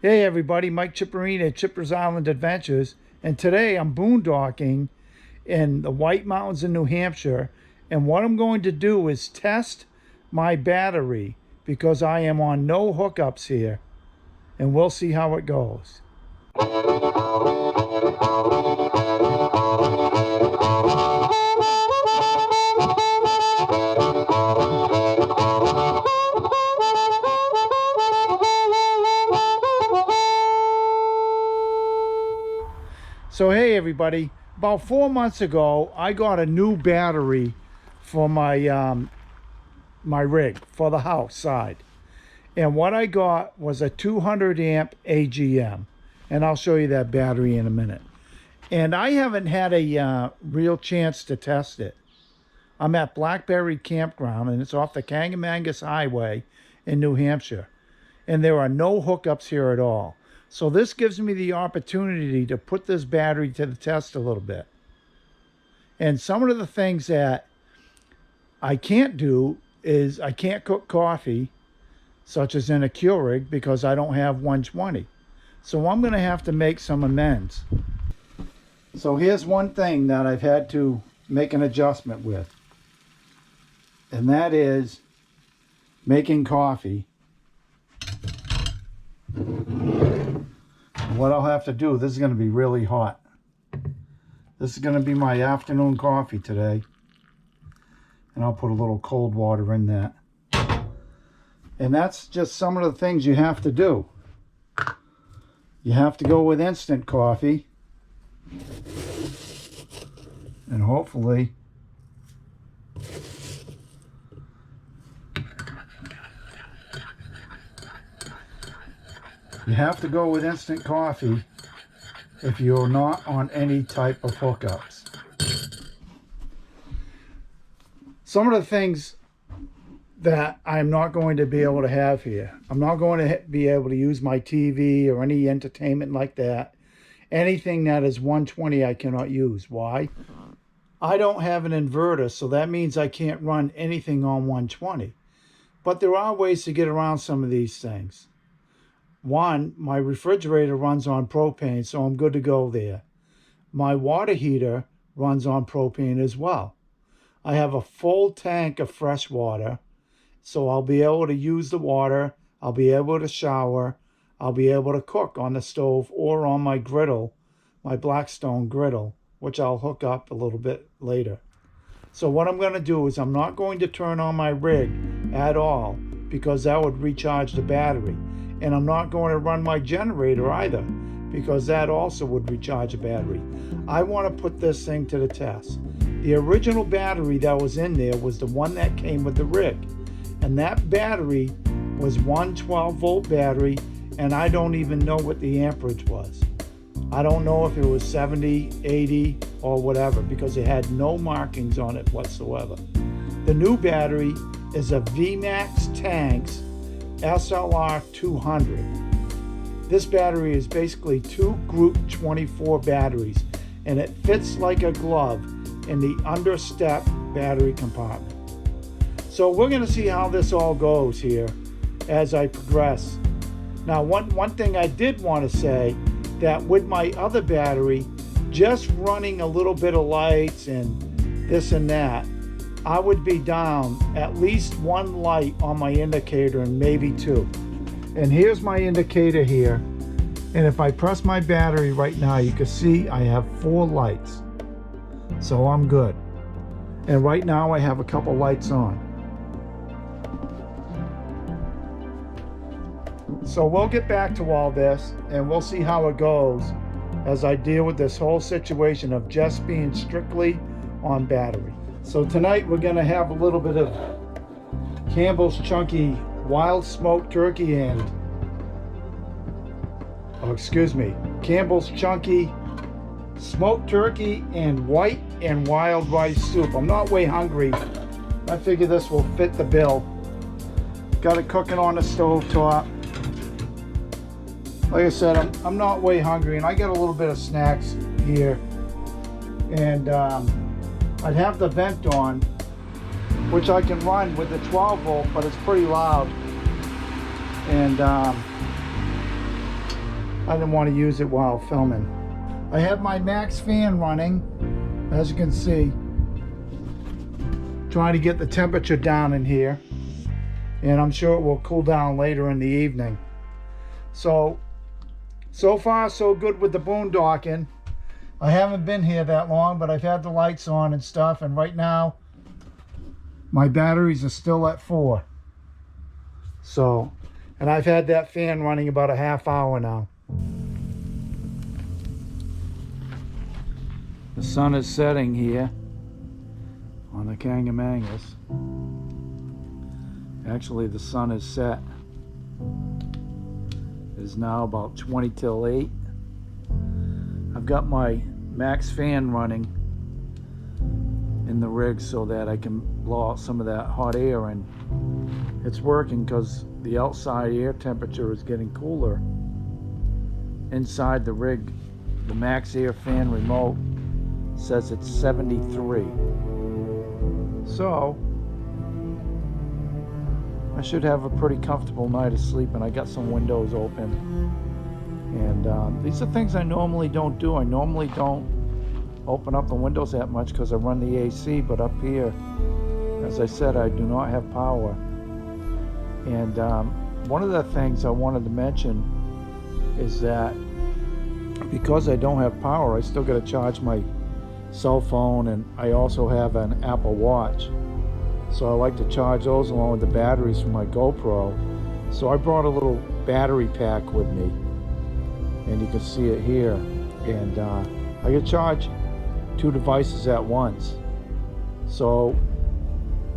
Hey everybody, Mike Chipperine at Chipper's Island Adventures, and today I'm boondocking in the White Mountains in New Hampshire, and what I'm going to do is test my battery because I am on no hookups here, and we'll see how it goes. So hey everybody, about 4 months ago I got a new battery for my my rig for the house side, and what I got was a 200 amp AGM, and I'll show you that battery in a minute. And I haven't had a real chance to test it. I'm at Blackberry Campground, and it's off the Kangamangas Highway in New Hampshire, and there are no hookups here at all. So this gives me the opportunity to put this battery to the test a little bit. And some of the things that I can't do is I can't cook coffee, such as in a Keurig, because I don't have 120. So I'm going to have to make some amends. So here's one thing that I've had to make an adjustment with, and that is making coffee. What I'll have to do, this is going to be really hot. This is going to be my afternoon coffee today. And I'll put a little cold water in that. And that's just some of the things you have to do. You have to go with instant coffee. And hopefully you have to go with instant coffee if you're not on any type of hookups. Some of the things that I'm not going to be able to have here. I'm not going to be able to use my TV or any entertainment like that. Anything that is 120 I cannot use. Why? I don't have an inverter, so that means I can't run anything on 120. But there are ways to get around some of these things. One, my refrigerator runs on propane, so I'm good to go there. My water heater runs on propane as well. I have a full tank of fresh water, so I'll be able to use the water, I'll be able to shower, I'll be able to cook on the stove or on my griddle, my Blackstone griddle, which I'll hook up a little bit later. So what I'm going to do is I'm not going to turn on my rig at all, because that would recharge the battery. And I'm not going to run my generator either, because that also would recharge a battery. I want to put this thing to the test. The original battery that was in there was the one that came with the rig. And that battery was one 12-volt battery, and I don't even know what the amperage was. I don't know if it was 70, 80, or whatever, because it had no markings on it whatsoever. The new battery is a VMAX Tanks SLR 200. This battery is basically two Group 24 batteries, and it fits like a glove in the understep battery compartment. So we're going to see how this all goes here as I progress. Now one thing I did want to say, that with my other battery, just running a little bit of lights and this and that, I would be down at least one light on my indicator, and maybe two. And here's my indicator here. And if I press my battery right now, you can see I have 4 lights. So I'm good. And right now I have a couple lights on. So we'll get back to all this and we'll see how it goes as I deal with this whole situation of just being strictly on battery. So tonight we're going to have a little bit of Campbell's Chunky Wild Smoked Turkey and, Campbell's Chunky Smoked Turkey and White and Wild Rice Soup. I'm not way hungry. I figure this will fit the bill. Got it cooking on the stove top. Like I said, I'm not way hungry, and I get a little bit of snacks here. And I'd have the vent on, which I can run with the 12 volt, but it's pretty loud. And I didn't want to use it while filming. I have my max fan running, as you can see, trying to get the temperature down in here, and I'm sure it will cool down later in the evening. So far so good with the boondocking. I haven't been here that long, but I've had the lights on and stuff, and right now my batteries are still at 4. So, and I've had that fan running about a half hour now. The sun is setting here on the Kangamangas. Actually, the sun is set. It is now about 20 till 8. I've got my max fan running in the rig so that I can blow out some of that hot air, and it's working because the outside air temperature is getting cooler. Inside the rig, the max air fan remote says it's 73. So I should have a pretty comfortable night of sleep, and I got some windows open. And these are things I normally don't do. I normally don't open up the windows that much because I run the AC, but up here, as I said, I do not have power. And one of the things I wanted to mention is that because I don't have power, I still got to charge my cell phone, and I also have an Apple Watch. So I like to charge those along with the batteries from my GoPro. So I brought a little battery pack with me, and you can see it here. And I can charge 2 devices at once. So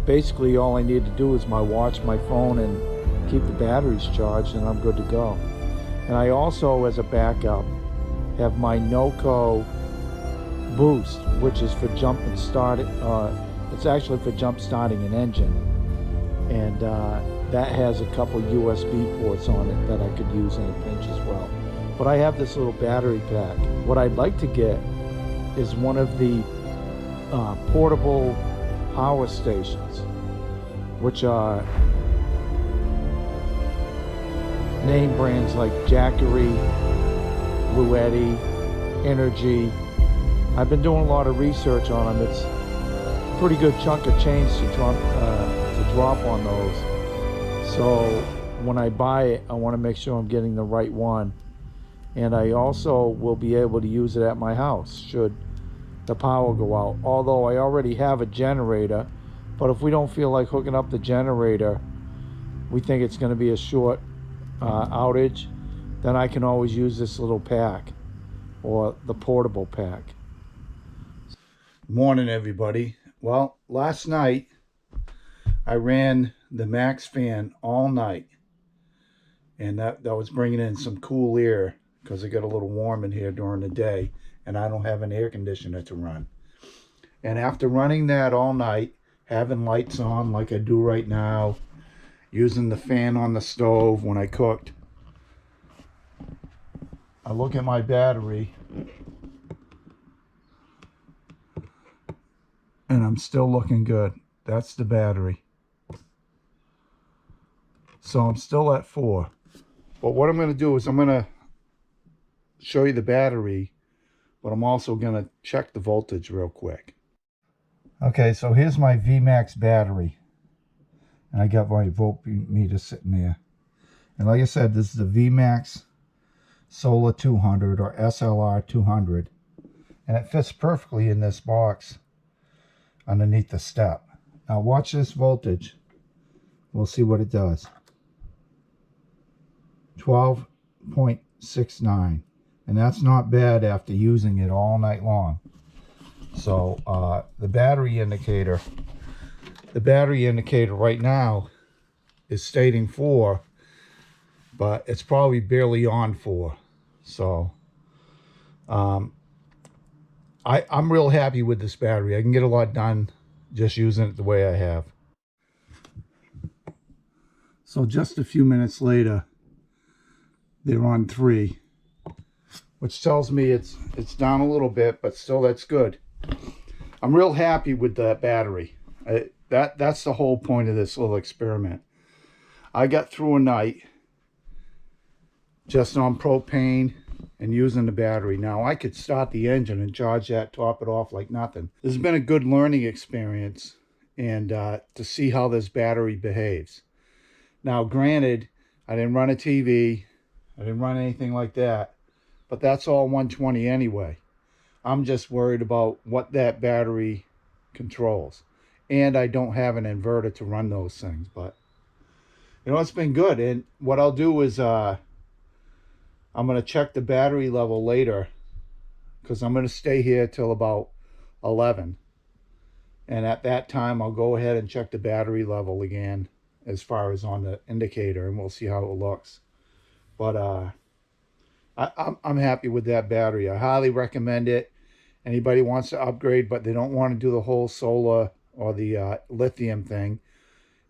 basically all I need to do is my watch, my phone, and keep the batteries charged, and I'm good to go. And I also, as a backup, have my NOCO boost, which is for jump and start. It's actually for jump starting an engine, and that has a couple USB ports on it that I could use in a pinch as well. But I have this little battery pack. What I'd like to get is one of the portable power stations, which are name brands like Jackery, Bluetti, Energy. I've been doing a lot of research on them. It's a pretty good chunk of change to drop on those. So when I buy it, I want to make sure I'm getting the right one. And I also will be able to use it at my house should the power go out. Although I already have a generator, but if we don't feel like hooking up the generator, we think it's going to be a short outage, then I can always use this little pack, or the portable pack. Morning, everybody. Well, last night I ran the max fan all night, and that was bringing in some cool air because it got a little warm in here during the day, and I don't have an air conditioner to run. And after running that all night, having lights on like I do right now, using the fan on the stove when I cooked, I look at my battery and I'm still looking good. That's the battery. So I'm still at 4. But what I'm going to do is I'm going to show you the battery, but I'm also going to check the voltage real quick. Okay, so here's my VMAX battery. And I got my voltmeter sitting there. And like I said, this is the VMAX Solar 200 or SLR 200. And it fits perfectly in this box underneath the step. Now watch this voltage. We'll see what it does. 12.69. And that's not bad after using it all night long. So the battery indicator right now is stating 4, but it's probably barely on 4. So I'm real happy with this battery. I can get a lot done just using it the way I have. So just a few minutes later, they're on 3, which tells me it's down a little bit, but still that's good. I'm real happy with that battery. That's the whole point of this little experiment. I got through a night just on propane and using the battery. Now I could start the engine and charge that, top it off like nothing. This has been a good learning experience, and to see how this battery behaves. Now granted, I didn't run a TV, I didn't run anything like that, but that's all 120 anyway. I'm just worried about what that battery controls. And I don't have an inverter to run those things, but you know, it's been good. And what I'll do is I'm going to check the battery level later, because I'm going to stay here till about 11. And at that time, I'll go ahead and check the battery level again as far as on the indicator, and we'll see how it looks. But I'm happy with that battery. I highly recommend it. Anybody wants to upgrade, but they don't want to do the whole solar or the lithium thing.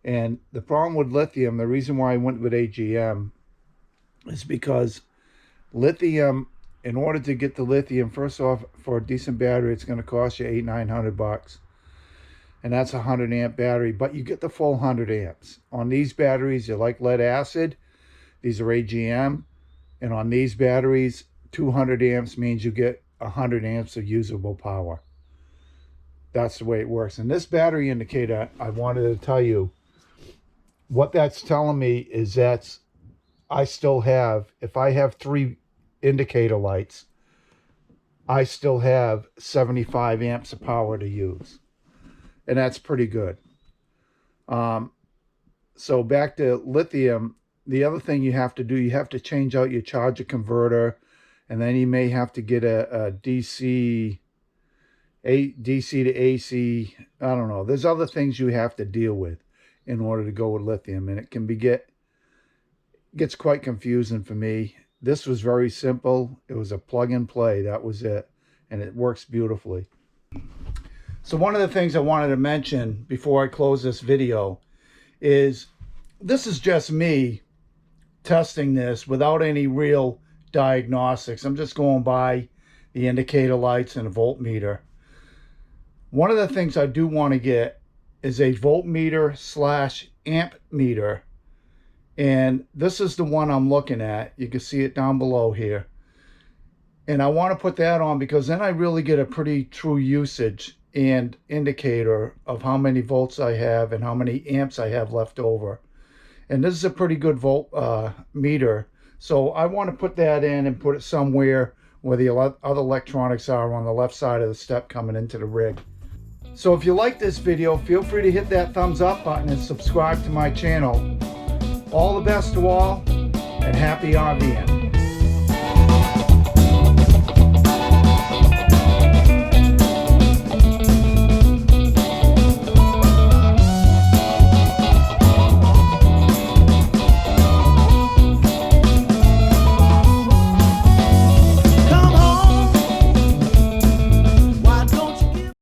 And the problem with lithium, the reason why I went with AGM is because lithium, in order to get the lithium, first off, for a decent battery, it's going to cost you $800-900. And that's a 100 amp battery, but you get the full 100 amps. On these batteries, you like lead acid. These are AGM. And on these batteries, 200 amps means you get 100 amps of usable power. That's the way it works. And this battery indicator, I wanted to tell you, what that's telling me is that I still have, if I have 3 indicator lights, I still have 75 amps of power to use. And that's pretty good. So back to lithium, the other thing you have to do, you have to change out your charger converter, and then you may have to get a DC to AC. I don't know. There's other things you have to deal with in order to go with lithium, and it can gets quite confusing for me. This was very simple. It was a plug and play. That was it, and it works beautifully. So one of the things I wanted to mention before I close this video is this is just me testing this without any real diagnostics. I'm just going by the indicator lights and a voltmeter. One of the things I do want to get is a voltmeter / amp meter, and this is the one I'm looking at. You can see it down below here, and I want to put that on because then I really get a pretty true usage and indicator of how many volts I have and how many amps I have left over. And this is a pretty good volt meter, so I want to put that in and put it somewhere where the other electronics are on the left side of the step coming into the rig. So if you like this video, feel free to hit that thumbs up button and subscribe to my channel. All the best to all, and happy RVing.